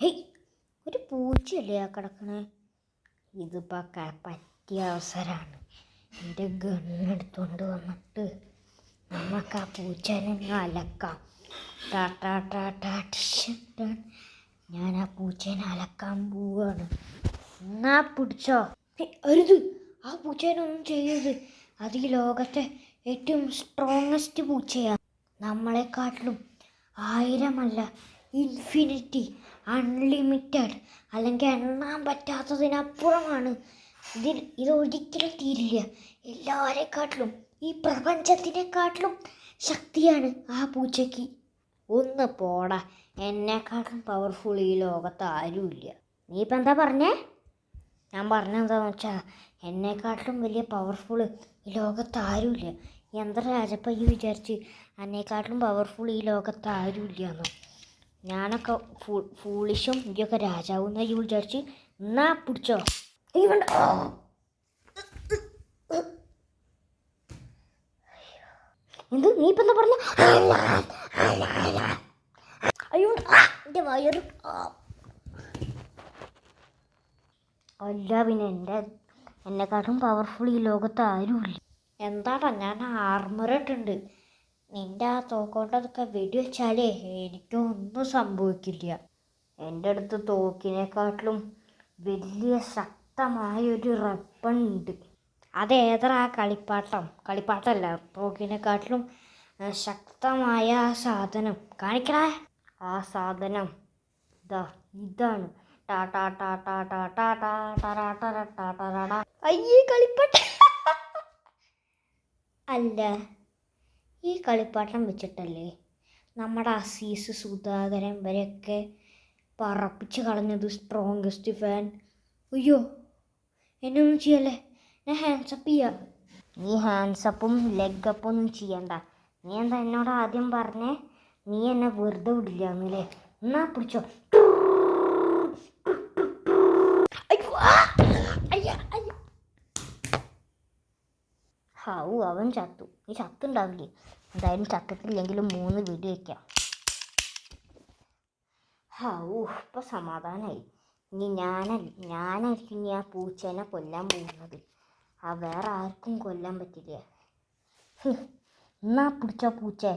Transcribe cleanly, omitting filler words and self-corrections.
Hey, ഒരു പൂച്ചയല്ലേ ആ കിടക്കണേ? ഇതിപ്പോൾ പറ്റിയ അവസരമാണ്. എൻ്റെ ഗണ്ണെടുത്തുകൊണ്ട് വന്നിട്ട് നമുക്ക് ആ പൂച്ചേനെ അലക്കാം. ഞാൻ ആ പൂച്ചേനെ അലക്കാൻ പോവുകയാണ്. എന്നാ പിടിച്ചോ. അരുത്, ആ പൂച്ചേനൊന്നും ചെയ്യരുത്. അത് ഈ ലോകത്തെ ഏറ്റവും സ്ട്രോങ്ങസ്റ്റ് പൂച്ചയാണ്. നമ്മളെക്കാട്ടിലും 1000 ഇൻഫിനിറ്റി, അൺലിമിറ്റഡ്, അല്ലെങ്കിൽ എണ്ണാൻ പറ്റാത്തതിനപ്പുറമാണ്. ഇതൊരിക്കലും തീരില്ല. എല്ലാവരെക്കാട്ടിലും, ഈ പ്രപഞ്ചത്തിനെക്കാട്ടിലും ശക്തിയാണ് ആ പൂച്ചയ്ക്ക്. ഒന്ന് പോടാ, എന്നെക്കാട്ടിലും പവർഫുൾ ഈ ലോകത്ത് ആരുമില്ല. നീ ഇപ്പം എന്താ പറഞ്ഞേ? ഞാൻ പറഞ്ഞെന്താണെന്ന് വെച്ചാൽ, എന്നെക്കാട്ടിലും വലിയ പവർഫുൾ ഈ ലോകത്ത് ആരുമില്ല. എന്താ രാജപ്പ ഈ വിചാരിച്ച് എന്നെക്കാട്ടിലും പവർഫുൾ ഈ ലോകത്ത് ആരുമില്ല എന്നോ? ഞാനൊക്കെ ഫൂളിഷും ഇതൊക്കെ രാജാവും എന്നാ ഈ വിചാരിച്ച്. എന്നാ പിടിച്ചോ. എന്ത് നീ ഇപ്പം എന്താ പറഞ്ഞ? അയ്യോ, എൻ്റെ വയറ്. അല്ല പിന്നെ എന്നെക്കാട്ടും പവർഫുൾ ഈ ലോകത്ത് ആരുമില്ല. എന്താടാ, ഞാൻ ആർമറിട്ടുണ്ട്. നിൻ്റെ ആ തോക്കോട്ടതൊക്കെ വെടിവെച്ചാലേ എനിക്കൊന്നും സംഭവിക്കില്ല. എൻ്റെ അടുത്ത് തോക്കിനെക്കാട്ടിലും വലിയ ശക്തമായൊരു വെപ്പണുണ്ട്. അതേതാ ആ കളിപ്പാട്ടമല്ല, തോക്കിനെക്കാട്ടിലും ശക്തമായ ആ സാധനം കാണിക്കടാ. ആ സാധനം ഇതാണ്. അയ്യേ, കളിപ്പാട്ട അല്ല, ഈ കളിപ്പാട്ടം വെച്ചിട്ടല്ലേ നമ്മുടെ അസീസ് സുധാകരൻ വരെയൊക്കെ പറപ്പിച്ച് കളഞ്ഞത് സ്ട്രോങ്കസ്റ്റ് ഫാൻ. അയ്യോ, എന്നൊന്നും ചെയ്യല്ലേ, ഞാൻ ഹാൻഡ്സപ്പ് ചെയ്യാം. നീ ഹാൻഡ്സപ്പും ലെഗപ്പും ഒന്നും ചെയ്യണ്ട. നീ എന്താ എന്നോട് ആദ്യം പറഞ്ഞേ? നീ എന്നെ വെറുതെ വിടില്ല എന്നല്ലേ? എന്നാ പിടിച്ചോ. ഹാവു, അവൻ ചത്തു. നീ ചത്തുണ്ടാവില്ലേ? എന്തായാലും ചത്തിട്ടില്ലെങ്കിലും 3 വെടി വയ്ക്കാം. ഹാവു, ഇപ്പം സമാധാനമായി. ഇനി ഞാനായിരിക്കും ഇനി ആ പൂച്ചേനെ കൊല്ലാൻ പോകുന്നത്. വേറെ ആർക്കും കൊല്ലാൻ പറ്റില്ല. എന്നാ പിടിച്ചോ പൂച്ചേ.